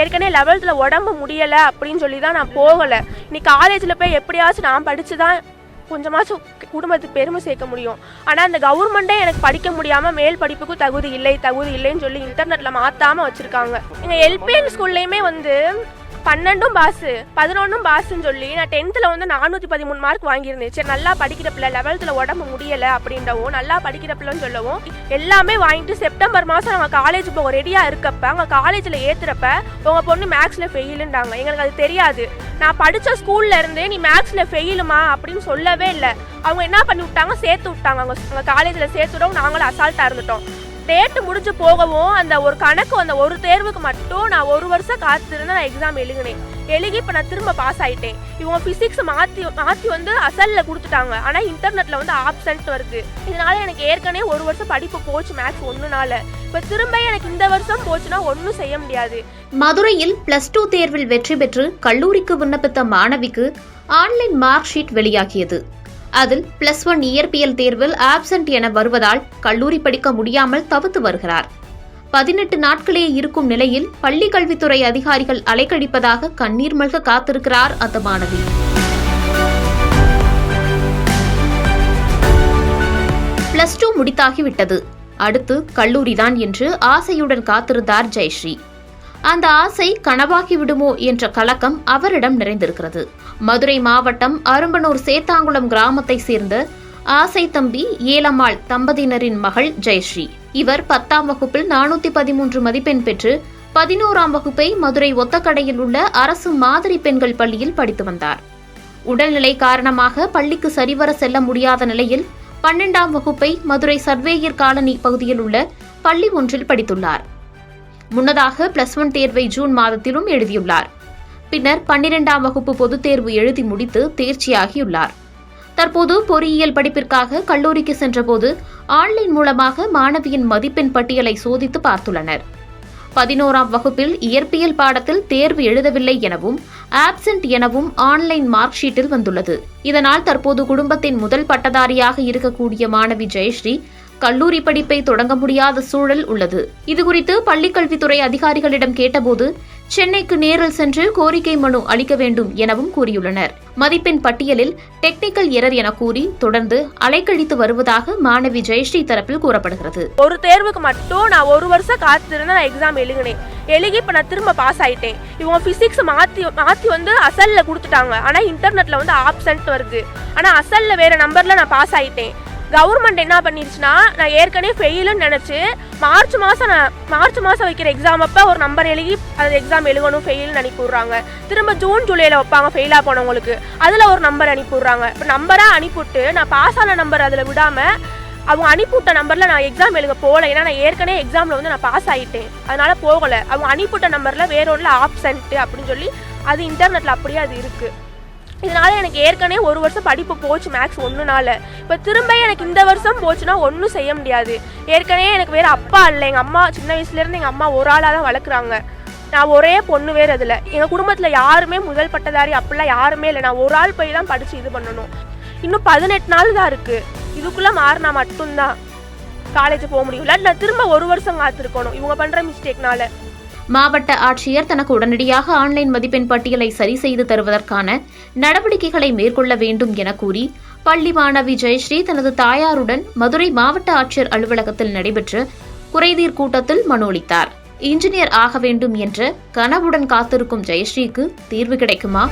ஏற்கனவே 11th உடம்பு முடியலை அப்படின்னு சொல்லி தான் நான் போகலை. இன்னைக்கு காலேஜில் போய் எப்படியாச்சும் நான் படித்து தான் கொஞ்சமாச்சும் குடும்பத்துக்கு பெருமை சேர்க்க முடியும். ஆனால் அந்த கவர்மெண்ட்டே எனக்கு படிக்க முடியாமல் மேல் படிப்புக்கும் தகுதி இல்லைன்னு சொல்லி இன்டர்நெட்டில் மாற்றாமல் வச்சுருக்காங்க. எங்கள் எல்பிஎன் ஸ்கூல்லையுமே 12 பாஸ் 11 பாஸ்ன்னு சொல்லி நான் 10th 413 மார்க் வாங்கியிருந்தேன். சரி, நல்லா படிக்கிற பிள்ளை, 11th உடம்பு முடியலை அப்படின்றவும் நல்லா படிக்கிற பிள்ளைன்னு சொல்லவும் எல்லாமே வாங்கிட்டு செப்டம்பர் மாதம் நாங்கள் காலேஜ் போக ரெடியாக இருக்கப்ப அங்கே காலேஜில் ஏற்றுறப்ப உங்கள் பொண்ணு மேக்ஸில் ஃபெயிலுன்றாங்க. எங்களுக்கு அது தெரியாது. நான் படித்த ஸ்கூல்ல இருந்தே நீ மேக்ஸில் ஃபெயிலுமா அப்படின்னு சொல்லவே இல்லை. அவங்க என்ன பண்ணி விட்டாங்க, சேர்த்து விட்டாங்க. அங்கே காலேஜில் சேர்த்துட்டோம், நாங்களும் அசால்ட்டாக இருந்துட்டோம். டேட்டு முடிஞ்சு போகவும் அந்த ஒரு கணக்கு அந்த ஒரு தேர்வுக்கு மட்டும் நான் 1 வருஷம் காத்திருந்து நான் எக்ஸாம் எழுதினேன். இப்போ நான் திரும்ப பாஸ் ஆகிட்டேன். இவங்க ஃபிசிக்ஸ் மாற்றி அசலில் கொடுத்துட்டாங்க. ஆனால் இன்டர்நெட்டில் ஆப்சன்ட் வருது. இதனால எனக்கு ஏற்கனவே 1 வருஷம் படிப்பு போச்சு மேக்ஸ் 1னால. இப்போ திரும்ப எனக்கு இந்த வருஷம் போச்சுன்னா ஒன்றும் செய்ய முடியாது. மதுரையில் +2 தேர்வில் வெற்றி பெற்று கல்லூரிக்கு விண்ணப்பித்த மாணவிக்கு ஆன்லைன் மார்க் ஷீட் வெளியாகியது. அதில் +1 இயற்பியல் தேர்வில் ஆப்சென்ட் என வருவதால் கல்லூரி படிக்க முடியாமல் தவித்து வருகிறார். 18 நாட்களே இருக்கும் நிலையில் பள்ளி கல்வித்துறை அதிகாரிகள் அலைக்கழிப்பதாக கண்ணீர் மல்க காத்திருக்கிறார் அந்த மாணவி. +2 முடித்தாகிவிட்டது, அடுத்து கல்லூரிதான் என்று ஆசையுடன் காத்திருந்தார் ஜெயஸ்ரீ. அந்த ஆசை கனவாகி விடுமோ என்ற கலக்கம் அவரிடம் நிறைந்திருக்கிறது. மதுரை மாவட்டம் அரும்பனூர் சேத்தாங்குளம் கிராமத்தை சேர்ந்த ஆசை தம்பி ஏலம்மாள் தம்பதியினரின் மகள் ஜெயஸ்ரீ. இவர் 10ஆம் வகுப்பில் 413 மதிப்பெண் பெற்று 11ஆம் வகுப்பை மதுரை ஒத்தக்கடையில் உள்ள அரசு மாதிரி பெண்கள் பள்ளியில் படித்து வந்தார். உடல்நிலை காரணமாக பள்ளிக்கு சரிவர செல்ல முடியாத நிலையில் 12ஆம் வகுப்பை மதுரை சர்வேயர் காலனி பகுதியில் உள்ள பள்ளி ஒன்றில் படித்துள்ளார். முன்னதாக +1 தேர்வை ஜூன் மாதத்திலும் எழுதியுள்ளார். பின்னர் 12ஆம் வகுப்பு பொதுத் தேர்வு எழுதி முடித்து தேர்ச்சியாகியுள்ளார். தற்போது பொறியியல் படிப்பிற்காக கல்லூரிக்கு சென்றபோது ஆன்லைன் மூலமாக மாணவியின் மதிப்பெண் பட்டியலை சோதித்து பார்த்துள்ளனர். 11ஆம் வகுப்பில் இயற்பியல் பாடத்தில் தேர்வு எழுதவில்லை எனவும் ஆப்சென்ட் எனவும் ஆன்லைன் மார்க் ஷீட்டில் வந்துள்ளது. இதனால் தற்போது குடும்பத்தின் முதல் பட்டதாரியாக இருக்கக்கூடிய மாணவி ஜெயஸ்ரீ கல்லூரி படிப்பை தொடங்க முடியாத சூழல் உள்ளது. இதுகுறித்து பள்ளிக்கல்வித்துறை அதிகாரிகளிடம் கேட்டபோது சென்னைக்கு நேரில் சென்று கோரிக்கை மனு அளிக்க வேண்டும் எனவும் கூறியுள்ளனர். மதிப்பெண் பட்டியலில் டெக்னிக்கல் எரர் என கூறி தொடர்ந்து அலைக்கழித்து வருவதாக மாணவி ஜெயஸ்ரீ தரப்பில் கூறப்படுகிறது. ஒரு தேர்வுக்கு மட்டும் நான் 1 வருஷம் காத்திருந்து நான் எக்ஸாம் எழுதினேன். இப்போ நான் திரும்ப பாஸ் ஆகிட்டேன். இவங்க ஃபிசிக்ஸ் மாற்றி அசலில் கொடுத்துட்டாங்க. ஆனால் இன்டர்நெட்டில் ஆப்சன்ட் வருது. ஆனால் அசலில் வேற நம்பரில் நான் பாஸ் ஆகிட்டேன். கவர்மெண்ட் என்ன பண்ணிருச்சுன்னா, நான் ஏற்கனவே ஃபெயிலுன்னு நினச்சி மார்ச் மாதம் வைக்கிற எக்ஸாம் அப்போ ஒரு நம்பர் எழுதி அது எக்ஸாம் எழுதணும் ஃபெயில்னு அனுப்பிவிட்றாங்க. திரும்ப ஜூன் ஜூலையில் வைப்பாங்க ஃபெயிலாக போனவங்களுக்கு, அதில் ஒரு நம்பர் அனுப்பிவிட்றாங்க. இப்போ நம்பராக அனுப்பிவிட்டு நான் பாஸ் ஆன நம்பர் அதில் விடாமல் அவங்க அனுப்பிவிட்ட நம்பரில் நான் எக்ஸாம் எழுத போகலை. ஏன்னா நான் ஏற்கனவே எக்ஸாமில் நான் பாஸ் ஆகிட்டேன், அதனால் போகலை. அவங்க அனுப்பிவிட்ட நம்பரில் வேற ஒன்றில் ஆப்சன்ட்டு அப்படின்னு சொல்லி அது இன்டர்நெட்டில் அப்படியே அது இருக்குது. இதனால எனக்கு ஏற்கனவே 1 வருஷம் படிப்பு போச்சு மேக்ஸ் 1னால. இப்போ திரும்ப எனக்கு இந்த வருஷம் போச்சுன்னா ஒன்றும் செய்ய முடியாது. ஏற்கனவே எனக்கு வேறு அப்பா இல்லை. எங்கள் அம்மா சின்ன வயசுலேருந்து எங்கள் அம்மா ஒரு ஆளாக தான் வளர்க்குறாங்க. நான் ஒரே பொண்ணு வேறு. அதில் எங்கள் குடும்பத்தில் யாருமே முதல் பட்டதாரி அப்படிலாம் யாருமே இல்லை. நான் ஒரு ஆள் போய் தான் படித்து இது பண்ணணும். இன்னும் 18 நாள் தான் இருக்குது. இதுக்குள்ளே மாறினா மட்டும்தான் காலேஜ் போக முடியும். இல்லை நான் திரும்ப 1 வருஷம் காத்திருக்கணும் இவங்க பண்ணுற மிஸ்டேக்னால. மாவட்ட ஆட்சியர் தனக்கு உடனடியாக ஆன்லைன் மதிப்பெண் பட்டியலை சரி செய்து தருவதற்கான நடவடிக்கைகளை மேற்கொள்ள வேண்டும் என கூறி பள்ளி மாணவி ஜெயஸ்ரீ தனது தாயாருடன் மதுரை மாவட்ட ஆட்சியர் அலுவலகத்தில் நடைபெற்ற குறைதீர் கூட்டத்தில் மனு அளித்தார். இன்ஜினியர் ஆக வேண்டும் என்ற கனவுடன் காத்திருக்கும் ஜெயஸ்ரீக்கு தீர்வு கிடைக்குமா?